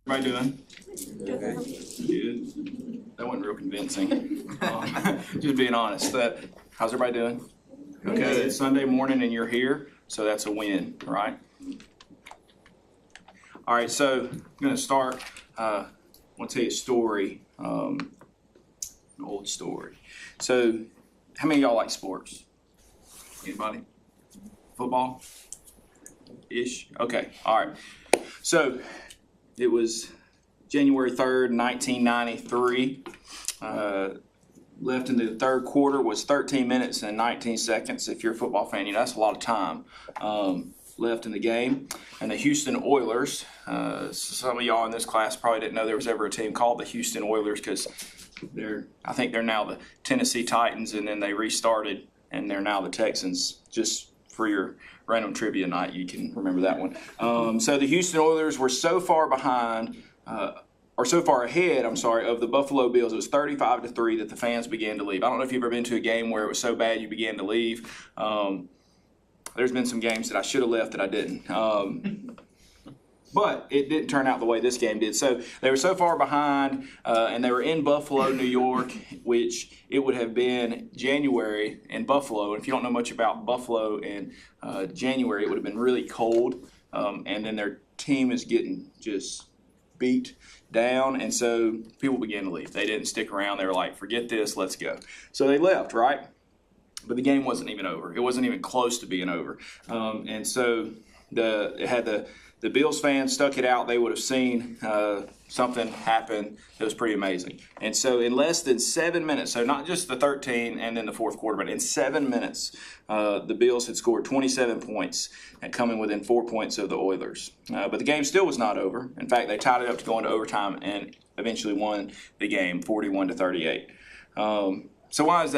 Everybody doing? Okay. Good. That wasn't real convincing. Just being honest. How's everybody doing? Okay, it's Sunday morning and you're here, so that's a win, right? All right, so I'm going to start. I want to tell you a story, an old story. So, how many of y'all like sports? Anybody? Football? Ish? Okay, all right. So, it was January 3rd, 1993. Left in the third quarter was 13 minutes and 19 seconds. If you're a football fan, you know that's a lot of time left in the game. And the Houston Oilers, some of y'all in this class probably didn't know there was ever a team called the Houston Oilers because I think they're now the Tennessee Titans, and then they restarted and they're now the Texans. Just for your random trivia night, you can remember that one. So the Houston Oilers were so far behind, or so far ahead, of the Buffalo Bills. It was 35-3 that the fans began to leave. I don't know if you've ever been to a game where it was so bad you began to leave. There's been some games that I should have left that I didn't. But it didn't turn out the way this game did. So they were so far behind, and they were in Buffalo, New York, which it would have been January in Buffalo. And if you don't know much about Buffalo in January, it would have been really cold. And then their team is getting just beat down. And so people began to leave. They didn't stick around. They were like, forget this, let's go. So they left, right? But the game wasn't even over. It wasn't even close to being over. And so it had the Bills fans stuck it out. They would have seen something happen that was pretty amazing. And so in less than 7 minutes, so not just the 13 and then the fourth quarter, but in 7 minutes, the Bills had scored 27 points and coming within 4 points of the Oilers. But the game still was not over. In fact, they tied it up to go into overtime and eventually won the game 41-38. So why does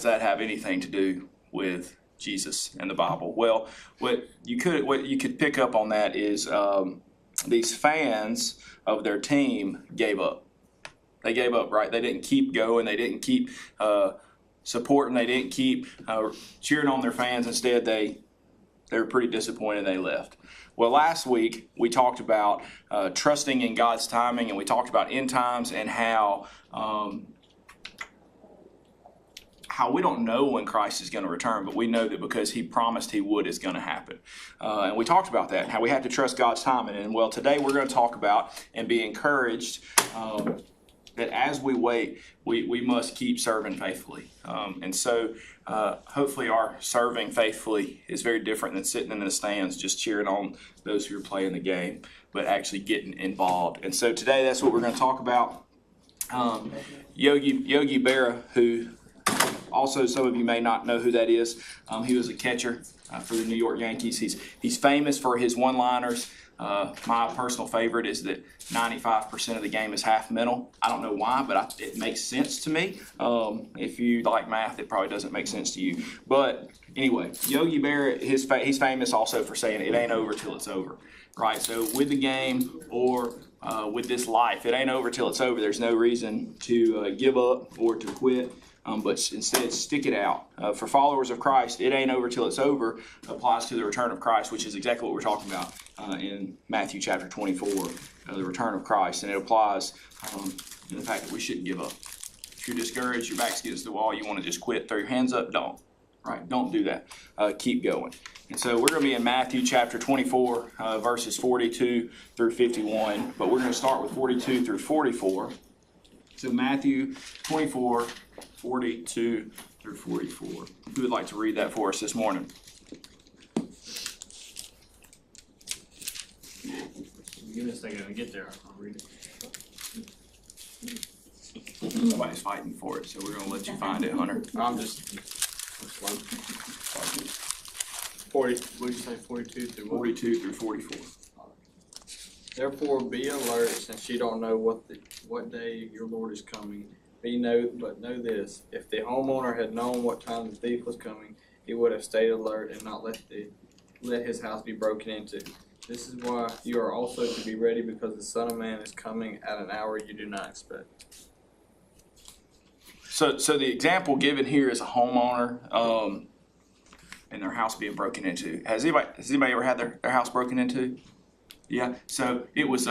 that have anything to do with Jesus and the Bible? Well, what you could pick up on that is these fans of their team gave up. They gave up, right? They didn't keep going. They didn't keep supporting. They didn't keep cheering on their fans. Instead, they were pretty disappointed. They left. Well, last week we talked about trusting in God's timing, and we talked about end times and how we don't know when Christ is going to return, but we know that because he promised he would, it's going to happen. And we talked about that, how we have to trust God's timing. And well, today we're going to talk about and be encouraged that as we wait, we must keep serving faithfully. And so hopefully our serving faithfully is very different than sitting in the stands just cheering on those who are playing the game, but actually getting involved. And so today that's what we're going to talk about. Yogi Berra, who also some of you may not know who that is. He was a catcher for the New York Yankees. He's famous for his one-liners. My personal favorite is that 95% of the game is half mental. I don't know why, but it makes sense to me. If you like math, it probably doesn't make sense to you. But anyway, Yogi Berra, he's famous also for saying it ain't over till it's over. Right, so with the game or with this life, it ain't over till it's over. There's no reason to give up or to quit. But instead stick it out. For followers of Christ, it ain't over till it's over applies to the return of Christ, which is exactly what we're talking about in Matthew chapter 24, the return of Christ. And it applies in the fact that we shouldn't give up. If you're discouraged, your back's against the wall, you want to just quit, throw your hands up, don't. Right? Don't do that. Keep going. And so we're going to be in Matthew chapter 24, verses 42 through 51. But we're going to start with 42 through 44. So Matthew 24, 42 through 44. Who would like to read that for us this morning? Give me a second to get there. I'll read it. Nobody's fighting for it, so we're going to let you find it, Hunter. I'm slow. 40. What did you say? 42 through what? 42 through 44. Therefore, be alert, since you don't know what day your Lord is coming. But know this: if the homeowner had known what time the thief was coming, he would have stayed alert and not let his house be broken into. This is why you are also to be ready, because the Son of Man is coming at an hour you do not expect. So the example given here is a homeowner and their house being broken into. Has anybody ever had their house broken into? Yeah. So it was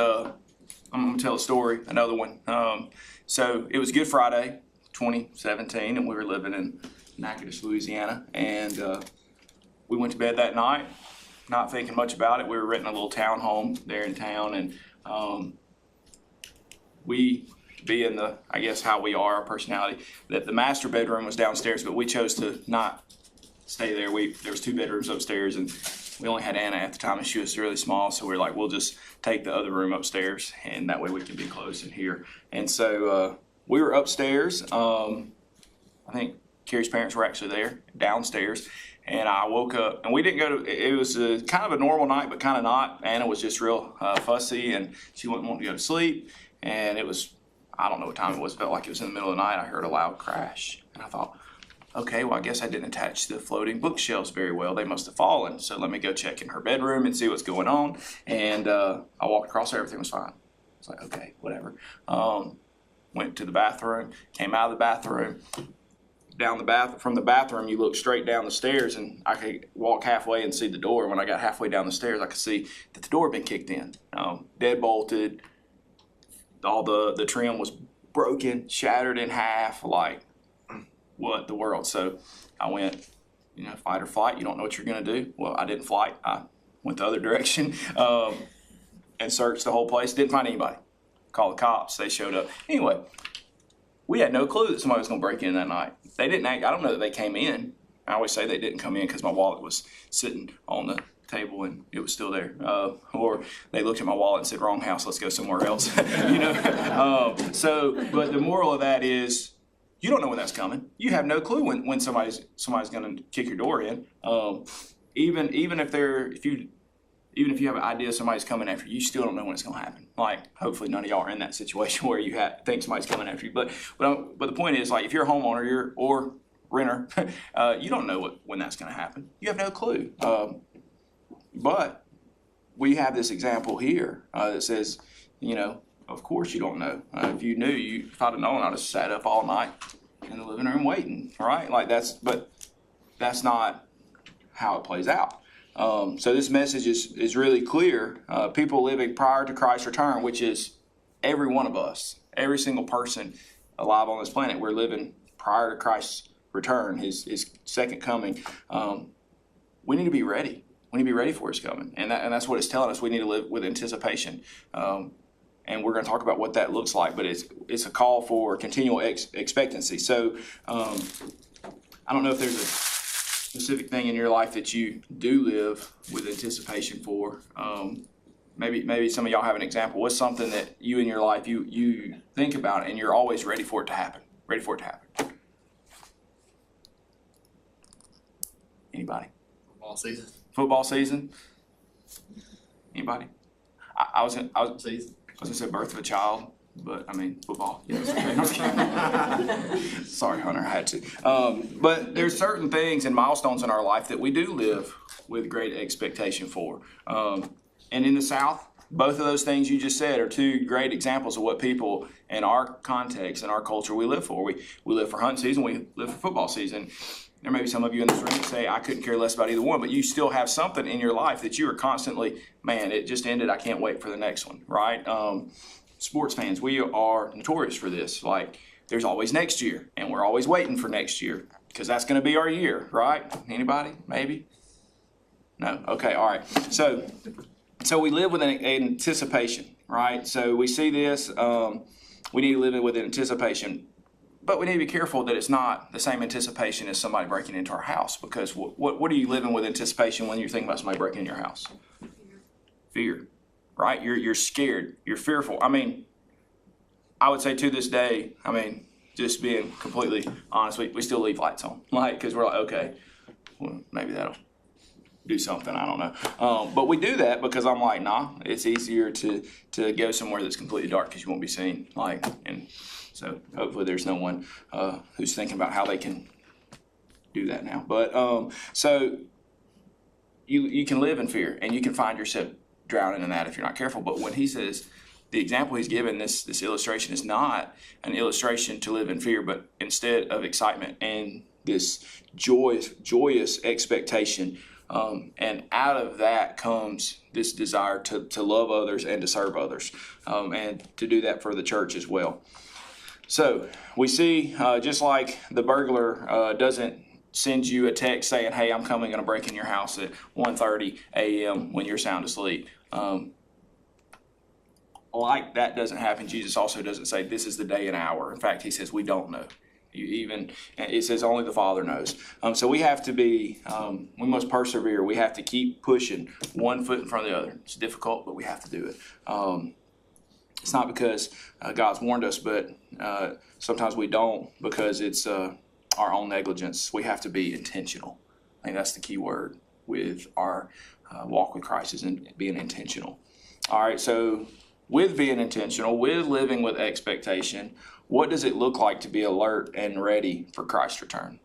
I'm going to tell a story, another one. So it was Good Friday, 2017, and we were living in Natchitoches, Louisiana, and we went to bed that night, not thinking much about it. We were renting a little townhome there in town, and we, being the, I guess how we are, our personality, that the master bedroom was downstairs, but we chose to not stay there. There was 2 bedrooms upstairs, and we only had Anna at the time, and she was really small, so we were like, we'll just take the other room upstairs, and that way we can be close in here. And so we were upstairs. I think Carrie's parents were actually there, downstairs, and I woke up, and we didn't go to, it was kind of a normal night, but kind of not. Anna was just real fussy, and she wouldn't want to go to sleep, and it was, I don't know what time it was, it felt like it was in the middle of the night. I heard a loud crash, and I thought, okay, well, I guess I didn't attach the floating bookshelves very well. They must have fallen. So let me go check in her bedroom and see what's going on. And I walked across there, everything was fine. It's like, okay, whatever. Went to the bathroom, came out of the bathroom. From the bathroom, you look straight down the stairs, and I could walk halfway and see the door. When I got halfway down the stairs, I could see that the door had been kicked in, dead bolted. All the trim was broken, shattered in half, like, what the world. So I went, fight or flight. You don't know what you're going to do. Well, I didn't flight. I went the other direction and searched the whole place. Didn't find anybody. Called the cops. They showed up. Anyway, we had no clue that somebody was going to break in that night. They didn't act. I don't know that they came in. I always say they didn't come in because my wallet was sitting on the table and it was still there. Or they looked at my wallet and said, wrong house, let's go somewhere else. But the moral of that is, you don't know when that's coming. You have no clue when somebody's going to kick your door in. Even if you have an idea somebody's coming after you, you still don't know when it's going to happen. Like, hopefully none of y'all are in that situation where you think somebody's coming after you. But the point is, like, if you're a homeowner or renter, you don't know when that's going to happen. You have no clue. But we have this example here that says, of course you don't know. If you knew, if I'd have known, I'd have sat up all night in the living room waiting, right? But that's not how it plays out. So this message is really clear. People living prior to Christ's return, which is every one of us, every single person alive on this planet, we're living prior to Christ's return, his second coming. We need to be ready. We need to be ready for his coming, and that's what it's telling us. We need to live with anticipation. And we're going to talk about what that looks like, but it's a call for continual expectancy. So I don't know if there's a specific thing in your life that you do live with anticipation for. Maybe some of y'all have an example. What's something that you in your life, you think about and you're always ready for it to happen? Ready for it to happen. Anybody? Football season? Anybody? I was going to say birth of a child, but I mean football. Yes. Sorry, Hunter, I had to. But there's certain things and milestones in our life that we do live with great expectation for. And in the South, both of those things you just said are 2 great examples of what people in our context, in our culture, we live for. We live for hunting season, we live for football season. There may be some of you in this room that say, I couldn't care less about either one, but you still have something in your life that you are constantly, man, it just ended, I can't wait for the next one, right? Sports fans, we are notorious for this. Like, there's always next year, and we're always waiting for next year because that's going to be our year, right? Anybody? Maybe? No? Okay, all right. So we live with an anticipation, right? So we see this. We need to live with an anticipation. But we need to be careful that it's not the same anticipation as somebody breaking into our house, because what are you living with anticipation when you're thinking about somebody breaking in your house? Fear, right? You're scared. You're fearful. I mean, I would say to this day, I mean, just being completely honest, we still leave lights on, like, because we're like, okay, well, maybe that'll do something. I don't know. But we do that because I'm like, nah, it's easier to go somewhere that's completely dark because you won't be seen, like, and so hopefully there's no one who's thinking about how they can do that now. But so you can live in fear and you can find yourself drowning in that if you're not careful. But when he says, the example he's given, this illustration is not an illustration to live in fear, but instead of excitement and this joyous expectation And out of that comes this desire to love others and to serve others, and to do that for the church as well. So we see, just like the burglar doesn't send you a text saying, hey, I'm coming, going to break in your house at 1:30 a.m. when you're sound asleep. Like that doesn't happen. Jesus also doesn't say this is the day and hour. In fact, he says we don't know. It says only the Father knows. So we have to be, we must persevere. We have to keep pushing one foot in front of the other. It's difficult, but we have to do it. It's not because God's warned us, but sometimes we don't because it's our own negligence. We have to be intentional. I think that's the key word with our walk with Christ, is being intentional. All right, so with being intentional, with living with expectation, what does it look like to be alert and ready for Christ's return?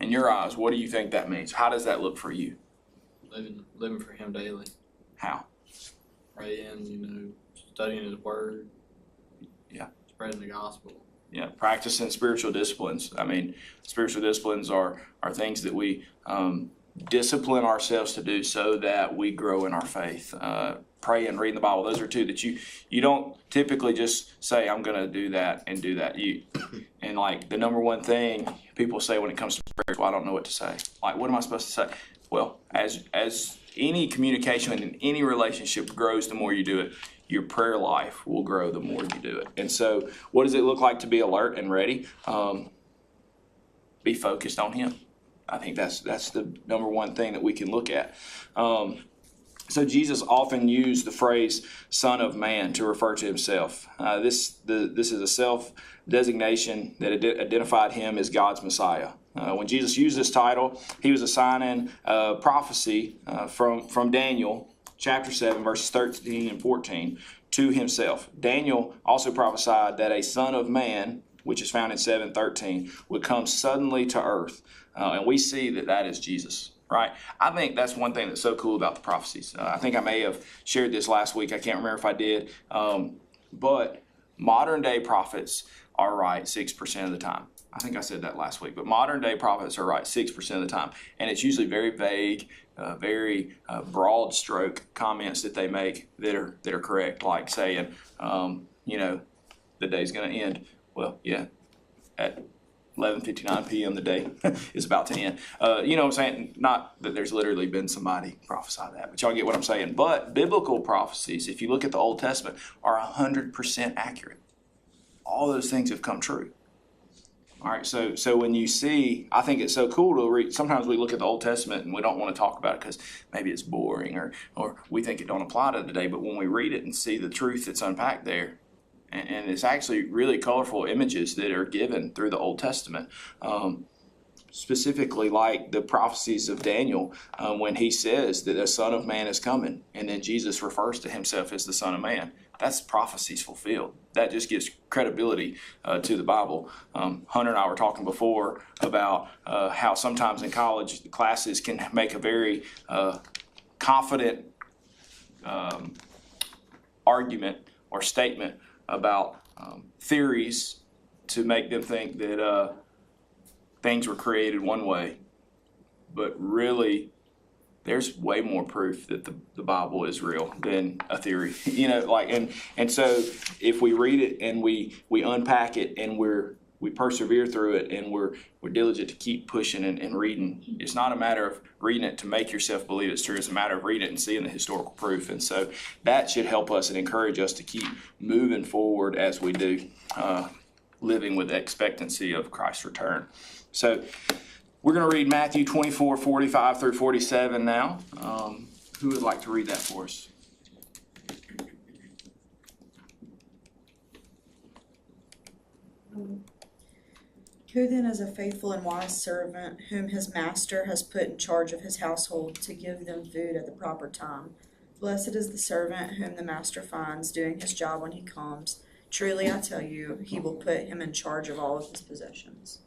In your eyes, what do you think that means? How does that look for you? Living for Him daily. How? Praying, studying His Word. Yeah. Spreading the gospel. Yeah, practicing spiritual disciplines. I mean, spiritual disciplines are things that we discipline ourselves to do so that we grow in our faith. Praying, reading the Bible, those are two that you don't typically just say, I'm going to do that and do that. And like the number one thing people say when it comes to prayer, well, I don't know what to say. Like, what am I supposed to say? Well, as any communication and any relationship grows, the more you do it, your prayer life will grow the more you do it. And so what does it look like to be alert and ready? Be focused on Him. I think that's the number one thing that we can look at. So Jesus often used the phrase Son of Man to refer to Himself. This is a self-designation that identified Him as God's Messiah. When Jesus used this title, He was assigning prophecy from Daniel chapter 7, verses 13 and 14 to Himself. Daniel also prophesied that a Son of Man, which is found in 7:13, would come suddenly to earth. And we see that is Jesus. Right? I think that's one thing that's so cool about the prophecies. I think I may have shared this last week. I can't remember if I did. But modern day prophets are right 6% of the time. I think I said that last week. But modern day prophets are right 6% of the time. And it's usually very vague, very broad stroke comments that they make that are correct. Like saying, the day's going to end. Well, yeah, at 11:59 p.m. the day is about to end. You know what I'm saying? Not that there's literally been somebody prophesy that, but y'all get what I'm saying. But biblical prophecies, if you look at the Old Testament, are 100% accurate. All those things have come true. All right, so when you see, I think it's so cool to read. Sometimes we look at the Old Testament and we don't want to talk about it because maybe it's boring or we think it don't apply to today. But when we read it and see the truth that's unpacked there, and it's actually really colorful images that are given through the Old Testament, specifically like the prophecies of Daniel, when he says that the Son of Man is coming, and then Jesus refers to Himself as the Son of Man. That's prophecies fulfilled. That just gives credibility to the Bible. Hunter and I were talking before about how sometimes in college the classes can make a very confident argument or statement about theories to make them think that things were created one way, but really there's way more proof that the Bible is real than a theory. And so if we read it and we unpack it and we persevere through it and we're diligent to keep pushing and reading, it's not a matter of reading it to make yourself believe it's true. It's a matter of reading it and seeing the historical proof. And so that should help us and encourage us to keep moving forward as we do, living with expectancy of Christ's return. So we're going to read Matthew 24:45 through 47 now. Who would like to read that for us? Who then is a faithful and wise servant whom his master has put in charge of his household to give them food at the proper time? Blessed is the servant whom the master finds doing his job when he comes. Truly I tell you, he will put him in charge of all of his possessions.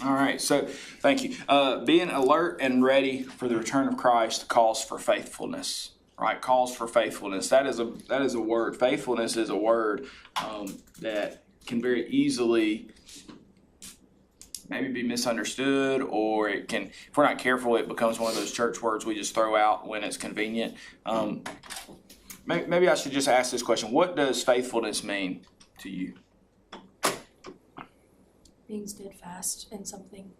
All right, so thank you. Being alert and ready for the return of Christ calls for faithfulness. Right, calls for faithfulness. That is a word. Faithfulness is a word that can very easily maybe be misunderstood, or it can, if we're not careful, it becomes one of those church words we just throw out when it's convenient. Maybe I should just ask this question. What does faithfulness mean to you? Being steadfast in something.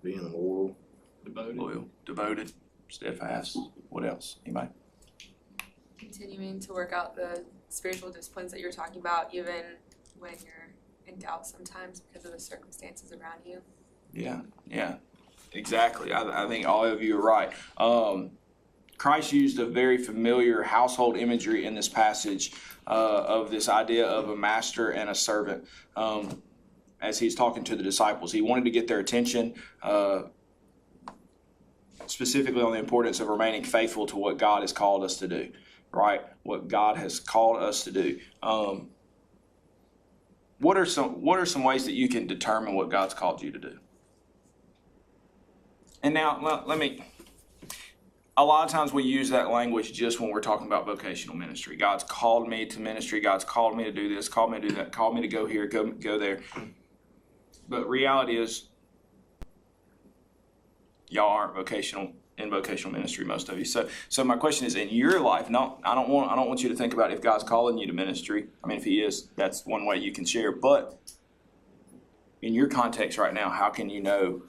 Being loyal. Devoted, steadfast. What else? Anybody? Continuing to work out the spiritual disciplines that you're talking about, even when you're in doubt sometimes because of the circumstances around you. Yeah, exactly. I think all of you are right. Christ used a very familiar household imagery in this passage of this idea of a master and a servant. As he's talking to the disciples, he wanted to get their attention specifically on the importance of remaining faithful to what God has called us to do, right? What God has called us to do. What are some ways that you can determine what God's called you to do? And now, a lot of times we use that language just when we're talking about vocational ministry. God's called me to ministry. God's called me to do this, called me to do that, called me to go here, go there. But reality is, y'all aren't in vocational ministry, most of you. So my question is, in your life, no, I don't want you to think about if God's calling you to ministry. I mean, if He is, that's one way you can share. But in your context right now, how can you know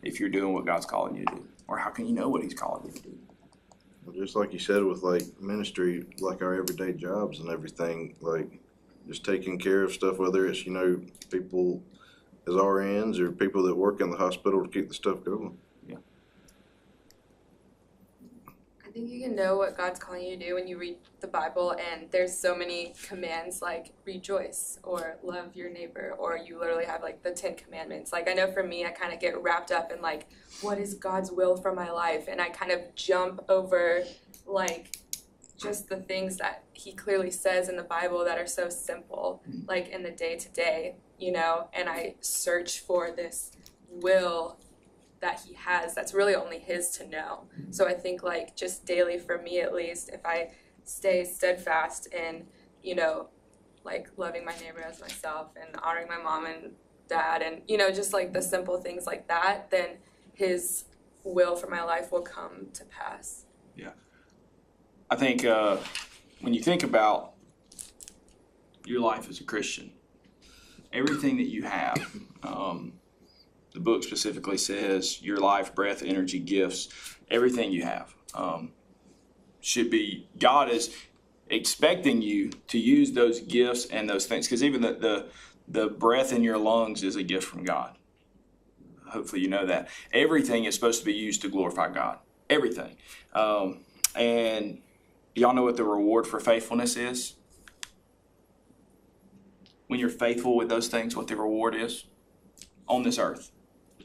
if you're doing what God's calling you to do? Or how can you know what He's calling you to do? Well, just like you said with like ministry, like our everyday jobs and everything, like just taking care of stuff, whether it's, people as RNs or people that work in the hospital to keep the stuff going. I think you can know what God's calling you to do when you read the Bible, and there's so many commands like rejoice or love your neighbor, or you literally have like the 10 commandments. Like I know for me, I kind of get wrapped up in like, what is God's will for my life? And I kind of jump over like just the things that He clearly says in the Bible that are so simple, like in the day to day, and I search for this will that He has that's really only His to know. So I think like just daily, for me at least, if I stay steadfast in, like loving my neighbor as myself and honoring my mom and dad and, just like the simple things like that, then His will for my life will come to pass. Yeah. I think when you think about your life as a Christian, everything that you have, the book specifically says your life, breath, energy, gifts, everything you have should be, God is expecting you to use those gifts and those things, because even the breath in your lungs is a gift from God. Hopefully you know that. Everything is supposed to be used to glorify God. Everything. And y'all know what the reward for faithfulness is? When you're faithful with those things, what the reward is on this earth.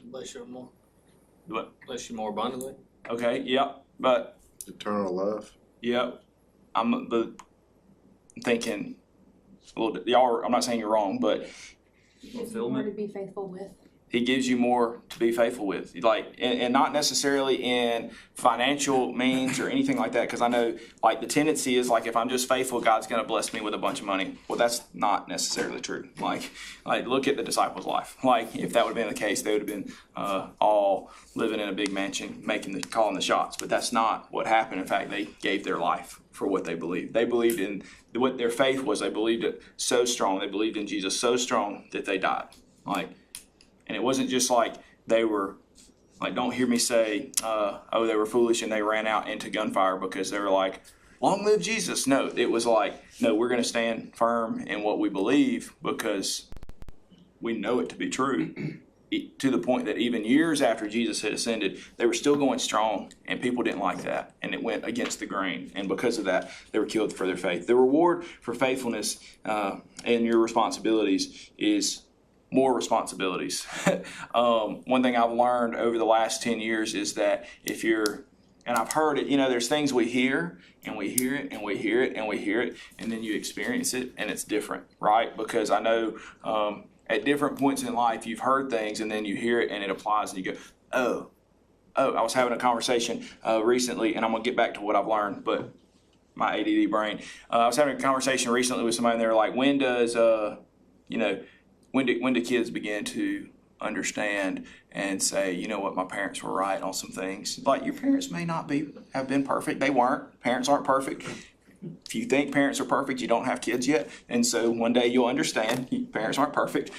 Bless you more. What? Bless you more abundantly. Okay, yep. But Eternal life. yep. I'm thinking a little bit. Y'all, I'm not saying you're wrong, but More to be faithful with. He gives you more to be faithful with, like, and not necessarily in financial means or anything like that. Because I know, like, the tendency is like, if I'm just faithful, God's going to bless me with a bunch of money. Well, that's not necessarily true. Like look at the disciples' life. Like, if that would have been the case, they would have been all living in a big mansion, calling the shots. But that's not what happened. In fact, they gave their life for what they believed. They believed in what their faith was. They believed it so strong. They believed in Jesus so strong that they died. And it wasn't just like they were, like, don't hear me say, they were foolish and they ran out into gunfire because they were like, long live Jesus. No, it was like, no, we're going to stand firm in what we believe because we know it to be true. To the point that even years after Jesus had ascended, they were still going strong, and people didn't like that, and it went against the grain. And because of that, they were killed for their faith. The reward for faithfulness and your responsibilities is more responsibilities. One thing I've learned over the last 10 years is that if you're, and I've heard it, there's things we hear and we hear it and we hear it and we hear it, and then you experience it and it's different, right? Because I know at different points in life you've heard things and then you hear it and it applies and you go, oh, I was having a conversation recently, and I'm going to get back to what I've learned, but my ADD brain. I was having a conversation recently with somebody and they were like, when when do kids begin to understand and say, you know what, my parents were right on some things? Like, your parents may not have been perfect. They weren't. Parents aren't perfect. If you think parents are perfect, you don't have kids yet. And so one day you'll understand parents aren't perfect.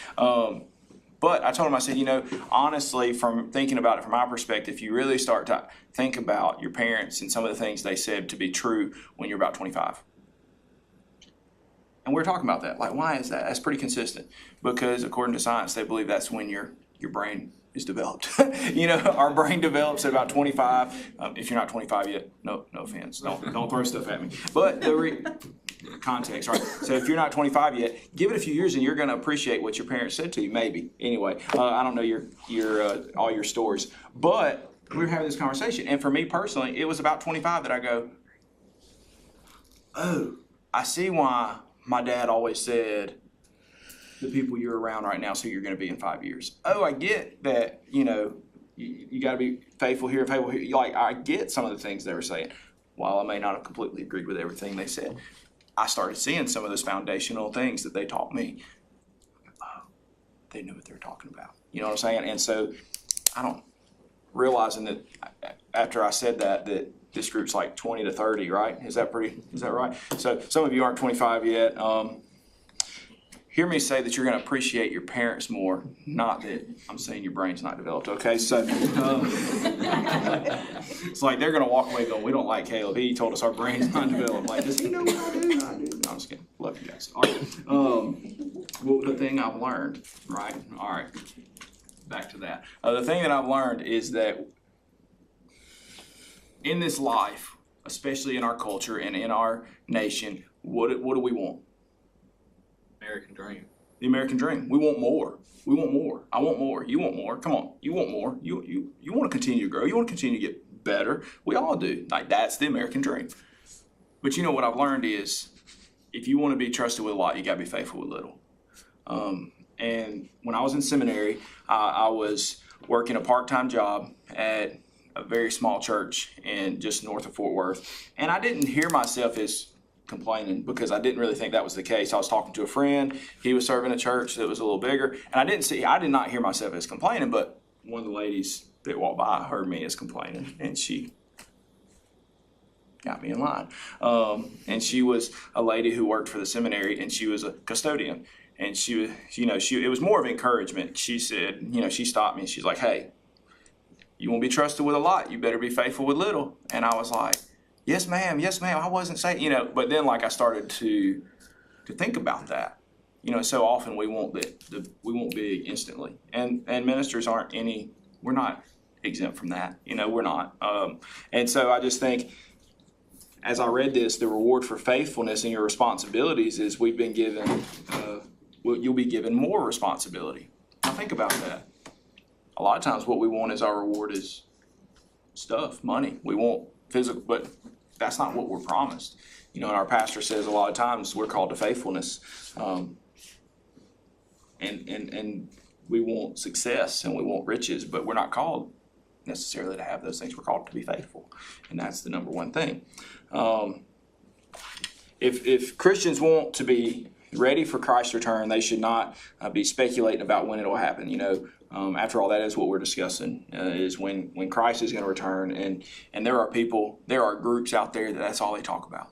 But I told him, I said, you know, honestly, from thinking about it from my perspective, if you really start to think about your parents and some of the things they said to be true when you're about 25. And we're talking about that. Like, why is that? That's pretty consistent. Because according to science, they believe that's when your brain is developed. You know, our brain develops at about 25. If you're not 25 yet, no offense. Don't throw stuff at me. But context, right? So if you're not 25 yet, give it a few years and you're going to appreciate what your parents said to you, maybe. Anyway, I don't know your all your stories. But we were having this conversation. And for me personally, it was about 25 that I go, oh, I see why my dad always said, the people you're around right now, so you're going to be in 5 years. Oh, I get that, you know, you got to be faithful here and faithful here. Like, I get some of the things they were saying. While I may not have completely agreed with everything they said, I started seeing some of those foundational things that they taught me. Oh, they knew what they were talking about. You know what I'm saying? And so realizing that after I said that this group's like 20 to 30, right? Is that right? So some of you aren't 25 yet. Hear me say that you're going to appreciate your parents more, not that I'm saying your brain's not developed, okay? So it's like they're going to walk away going, we don't like Caleb. He told us our brain's not developed. Like, does he know what I do? I do. No, I'm just kidding. Love you guys. All right. Well, the thing I've learned, right? All right. Back to that. The thing that I've learned is that in this life, especially in our culture and in our nation, what do we want? American dream. The American dream. We want more. We want more. I want more. You want more. Come on. You want more. You want to continue to grow. You want to continue to get better. We all do. Like, that's the American dream. But you know what I've learned is, if you want to be trusted with a lot, you got to be faithful with little. And when I was in seminary, I was working a part-time job at a very small church in just north of Fort Worth. And I didn't hear myself as complaining, because I didn't really think that was the case. I was talking to a friend. He was serving a church that was a little bigger, and I did not hear myself as complaining, but one of the ladies that walked by heard me as complaining, and she got me in line. And she was a lady who worked for the seminary, and she was a custodian. And she was, it was more of encouragement. She said, she stopped me and she's like, hey, you want to be trusted with a lot, you better be faithful with little. And I was like, yes, ma'am. I wasn't saying, but then I started to think about that. So often we want we want big instantly, and ministers we're not exempt from that. We're not. And so I just think, as I read this, the reward for faithfulness in your responsibilities is we've been given, you'll be given more responsibility. Now think about that. A lot of times what we want as our reward is stuff, money. We want physical, but that's not what we're promised. And our pastor says a lot of times we're called to faithfulness. And we want success and we want riches, but we're not called necessarily to have those things. We're called to be faithful. And that's the number one thing. If Christians want to be ready for Christ's return, they should not be speculating about when it'll happen. After all, that is what we're discussing, is when Christ is going to return. And there are groups out there that's all they talk about.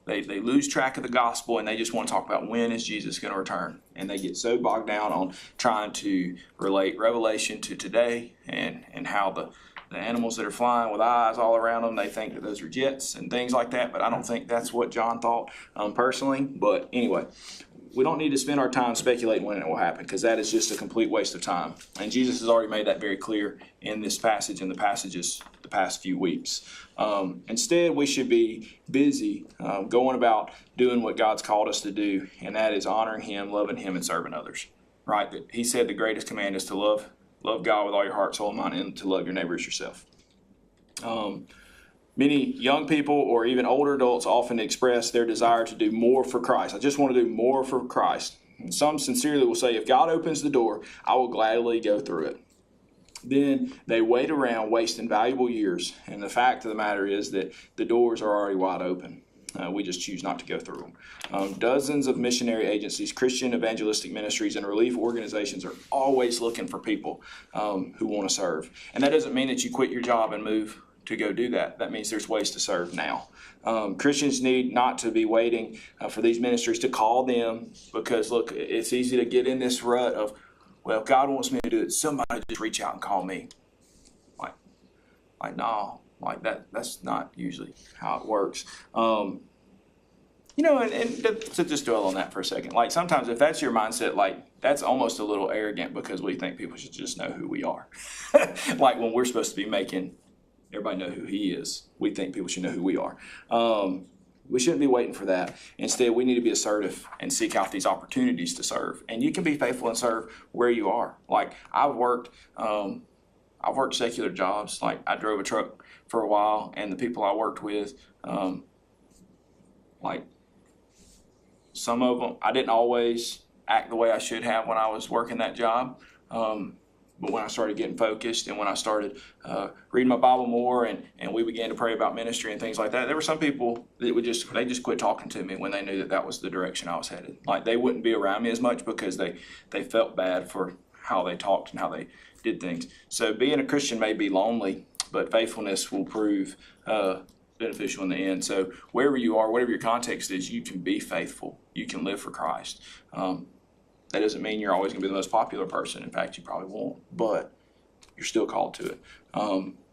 They lose track of the gospel and they just want to talk about when is Jesus going to return. And they get so bogged down on trying to relate Revelation to today and how the animals that are flying with eyes all around them, they think that those are jets and things like that. But I don't think that's what John thought personally. But anyway, we don't need to spend our time speculating when it will happen, because that is just a complete waste of time. And Jesus has already made that very clear in this passage and the passages the past few weeks. Instead, we should be busy going about doing what God's called us to do, and that is honoring Him, loving Him, and serving others. Right? He said the greatest command is to love God with all your heart, soul, and mind, and to love your neighbor as yourself. Many young people or even older adults often express their desire to do more for Christ. I just want to do more for Christ. And some sincerely will say, if God opens the door, I will gladly go through it. Then they wait around wasting valuable years. And the fact of the matter is that the doors are already wide open. We just choose not to go through them. Dozens of missionary agencies, Christian evangelistic ministries, and relief organizations are always looking for people who want to serve. And that doesn't mean that you quit your job and move to go do that. That means there's ways to serve now. Christians need not to be waiting for these ministries to call them, because look, it's easy to get in this rut of, well, if God wants me to do it, somebody just reach out and call me. No, like that's not usually how it works. And to just dwell on that for a second, like sometimes if that's your mindset, like that's almost a little arrogant, because we think people should just know who we are. Like when we're supposed to be making everybody know who he is, we think people should know who we are. We shouldn't be waiting for that. Instead, we need to be assertive and seek out these opportunities to serve. And you can be faithful and serve where you are. Like I've worked secular jobs. Like I drove a truck for a while, and the people I worked with, like some of them, I didn't always act the way I should have when I was working that job. But when I started getting focused, and when I started reading my Bible more, and we began to pray about ministry and things like that, there were some people that they just quit talking to me when they knew that was the direction I was headed. Like they wouldn't be around me as much because they felt bad for how they talked and how they did things. So being a Christian may be lonely, but faithfulness will prove beneficial in the end. So wherever you are, whatever your context is, you can be faithful. You can live for Christ. That doesn't mean you're always going to be the most popular person. In fact, you probably won't, but you're still called to it.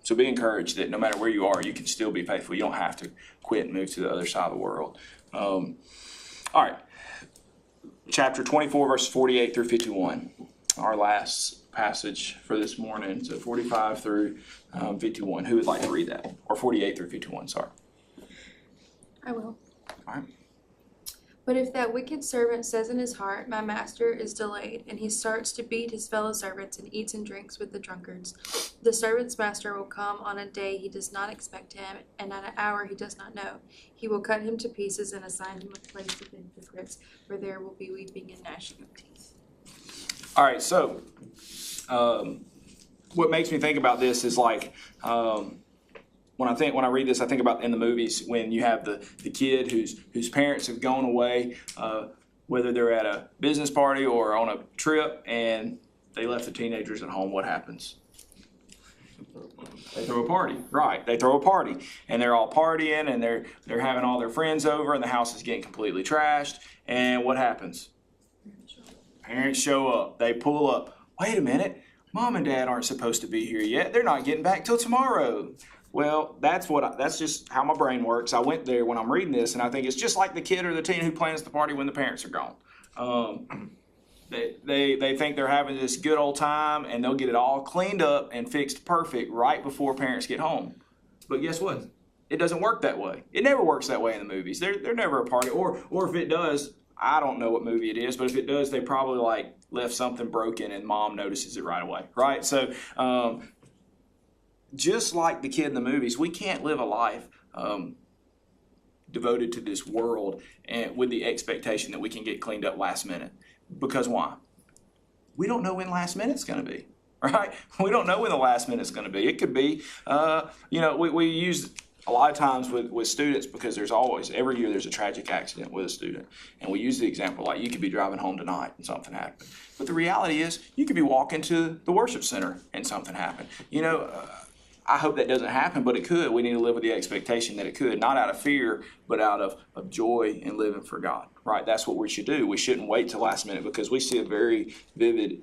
So be encouraged that no matter where you are, you can still be faithful. You don't have to quit and move to the other side of the world. All right. Chapter 24, verses 48 through 51. Our last passage for this morning. So 45 through 51. Who would like to read that? Or 48 through 51, sorry. I will. All right. But if that wicked servant says in his heart, my master is delayed, and he starts to beat his fellow servants and eats and drinks with the drunkards, the servant's master will come on a day he does not expect him, and at an hour he does not know. He will cut him to pieces and assign him a place within hypocrites, where there will be weeping and gnashing of teeth. All right, so what makes me think about this is like, when I read this, I think about in the movies when you have the kid whose parents have gone away, whether they're at a business party or on a trip, and they left the teenagers at home. What happens? They throw a party, right? They throw a party, and they're all partying, and they're having all their friends over, and the house is getting completely trashed. And what happens? Parents show up. They pull up. Wait a minute, Mom and Dad aren't supposed to be here yet. They're not getting back till tomorrow. Well, that's just how my brain works. I went there when I'm reading this, and I think it's just like the kid or the teen who plans the party when the parents are gone. They think they're having this good old time, and they'll get it all cleaned up and fixed perfect right before parents get home. But guess what? It doesn't work that way. It never works that way in the movies. They're never a party, or if it does, I don't know what movie it is, but if it does, they probably like left something broken, and Mom notices it right away, right? So. Just like the kid in the movies, we can't live a life devoted to this world and with the expectation that we can get cleaned up last minute. Because why? We don't know when last minute's going to be, right? We don't know when the last minute's going to be. It could be, we use a lot of times with students, because every year there's a tragic accident with a student. And we use the example like you could be driving home tonight and something happened. But the reality is you could be walking to the worship center and something happened. I hope that doesn't happen, but it could. We need to live with the expectation that it could, not out of fear, but out of joy in living for God, right? That's what we should do. We shouldn't wait till last minute, because we see a very vivid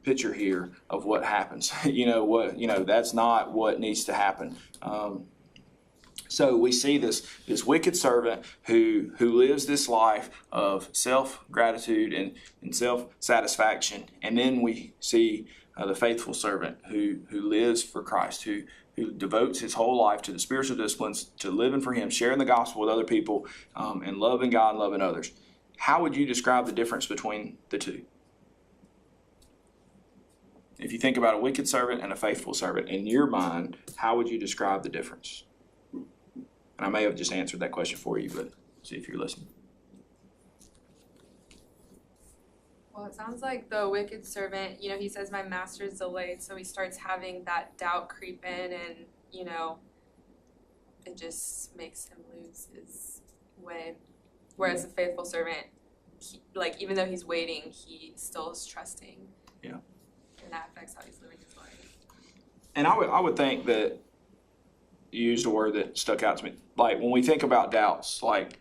picture here of what happens. That's not what needs to happen. So we see this wicked servant who lives this life of self-gratitude and self-satisfaction, and then we see the faithful servant who lives for Christ, who devotes his whole life to the spiritual disciplines, to living for him, sharing the gospel with other people, and loving God and loving others. How would you describe the difference between the two? If you think about a wicked servant and a faithful servant, in your mind, how would you describe the difference? And I may have just answered that question for you, but see if you're listening. Well, it sounds like the wicked servant, he says, my master's delayed, so he starts having that doubt creep in, and, it just makes him lose his way. Whereas a faithful servant, like even though he's waiting, he still is trusting. Yeah. And that affects how he's living his life. And I would think that you used a word that stuck out to me. Like when we think about doubts, like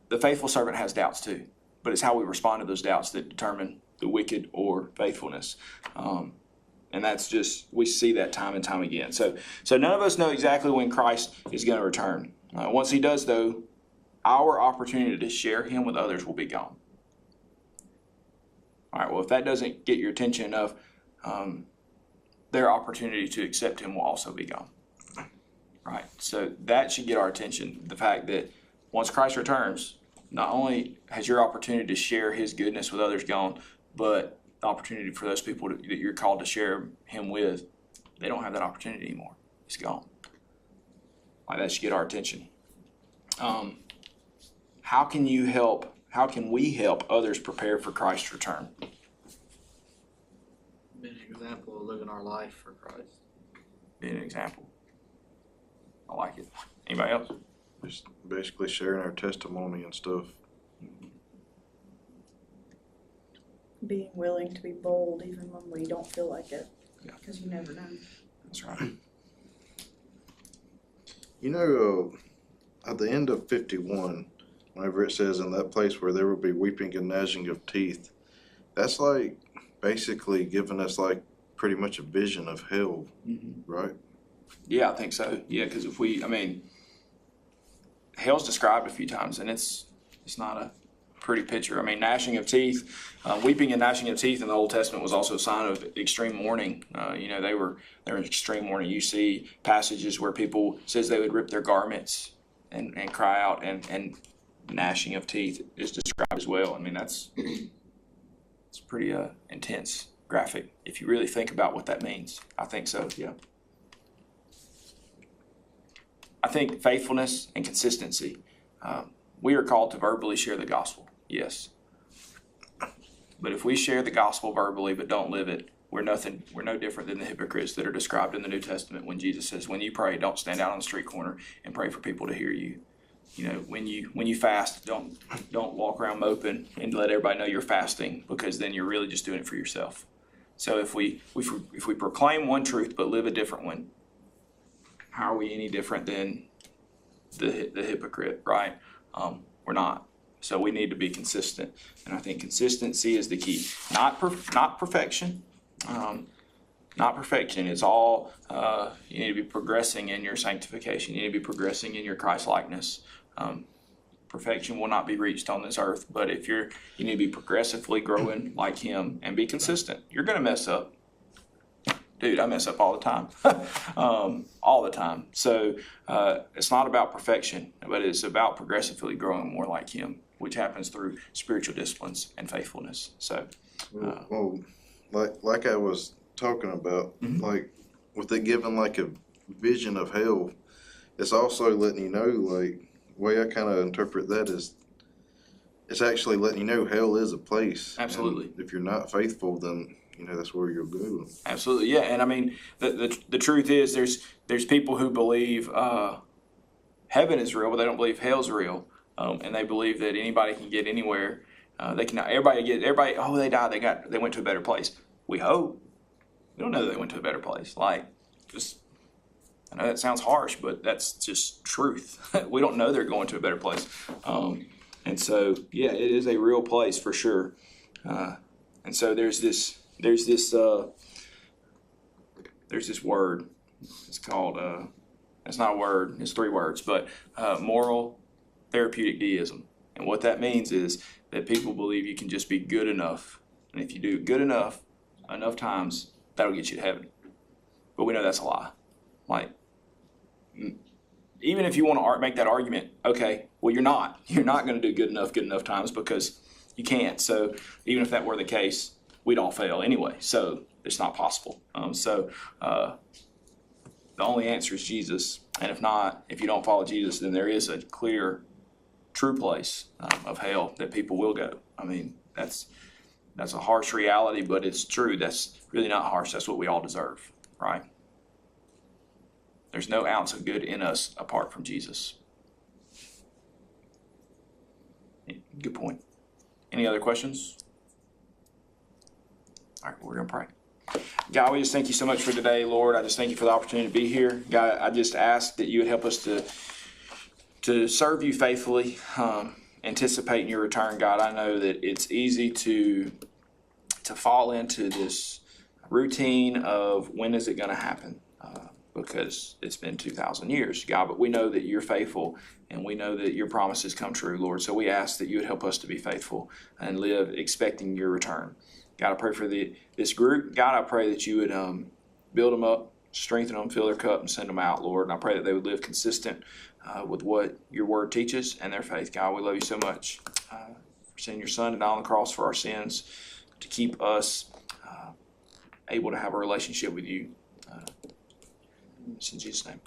the faithful servant has doubts too, but it's how we respond to those doubts that determine the wicked or faithfulness. And that's just, we see that time and time again. So none of us know exactly when Christ is going to return. Once he does, though, our opportunity to share him with others will be gone. All right, well, if that doesn't get your attention enough, their opportunity to accept him will also be gone. Right, so that should get our attention. The fact that once Christ returns, not only has your opportunity to share his goodness with others gone, but the opportunity for those people that you're called to share him with, they don't have that opportunity anymore. It's gone. Like, that should get our attention. How can we help others prepare for Christ's return? Be an example of living our life for Christ. Be an example. I like it. Anybody else? Just basically sharing our testimony and stuff. Being willing to be bold even when we don't feel like it. Yeah. Because you never know. That's right. You know, at the end of 51, whenever it says in that place where there will be weeping and gnashing of teeth, that's like basically giving us like pretty much a vision of hell, right? Yeah, I think so. Yeah, because hell's described a few times, and it's not a pretty picture. I mean, gnashing of teeth, weeping and gnashing of teeth in the Old Testament was also a sign of extreme mourning. They were in extreme mourning. You see passages where people says they would rip their garments and cry out, and gnashing of teeth is described as well. I mean, it's pretty intense, graphic. If you really think about what that means, I think so. Yeah. I think faithfulness and consistency. We are called to verbally share the gospel, yes. But if we share the gospel verbally but don't live it, we're no different than the hypocrites that are described in the New Testament when Jesus says, when you pray, don't stand out on the street corner and pray for people to hear you. When you fast, don't walk around moping and let everybody know you're fasting, because then you're really just doing it for yourself. So if we proclaim one truth but live a different one, how are we any different than the hypocrite, right? We're not. So we need to be consistent, and I think consistency is the key. Not perfection. Not perfection. It's all you need to be progressing in your sanctification. You need to be progressing in your Christ likeness. Perfection will not be reached on this earth, but you need to be progressively growing like him and be consistent. You're going to mess up. Dude, I mess up all the time. All the time. So it's not about perfection, but it's about progressively growing more like him, which happens through spiritual disciplines and faithfulness. So, like I was talking about, like with it giving like a vision of hell, it's also letting you know, like, the way I kind of interpret that is it's actually letting you know hell is a place. Absolutely. And if you're not faithful, then that's where you'll go. Absolutely, yeah. And I mean, the truth is, there's people who believe heaven is real, but they don't believe hell's real, and they believe that anybody can get anywhere. Everybody. Oh, they died. They went to a better place. We hope. We don't know that they went to a better place. I know that sounds harsh, but that's just truth. We don't know they're going to a better place, and so yeah, it is a real place for sure. And so there's this word. It's called it's not a word, it's 3 words, but moral therapeutic deism. And what that means is that people believe you can just be good enough, and if you do good enough times, that'll get you to heaven. But we know that's a lie. Like, even if you want to make that argument, okay, well, you're not going to do good enough times, because you can't. So even if that were the case, we'd all fail anyway. So it's not possible. The only answer is Jesus. And if you don't follow Jesus, then there is a clear, true place of hell that people will go. I mean, that's a harsh reality, but it's true. That's really not harsh. That's what we all deserve, right? There's no ounce of good in us apart from Jesus. Good point. Any other questions? All right, we're going to pray. God, we just thank you so much for today, Lord. I just thank you for the opportunity to be here. God, I just ask that you would help us to serve you faithfully, anticipating your return, God. I know that it's easy to fall into this routine of when is it going to happen, because it's been 2,000 years, God. But we know that you're faithful, and we know that your promises come true, Lord. So we ask that you would help us to be faithful and live expecting your return. God, I pray for this group. God, I pray that you would build them up, strengthen them, fill their cup, and send them out, Lord. And I pray that they would live consistent with what your word teaches and their faith. God, we love you so much for sending your son to die on the cross for our sins, to keep us able to have a relationship with you. It's in Jesus' name.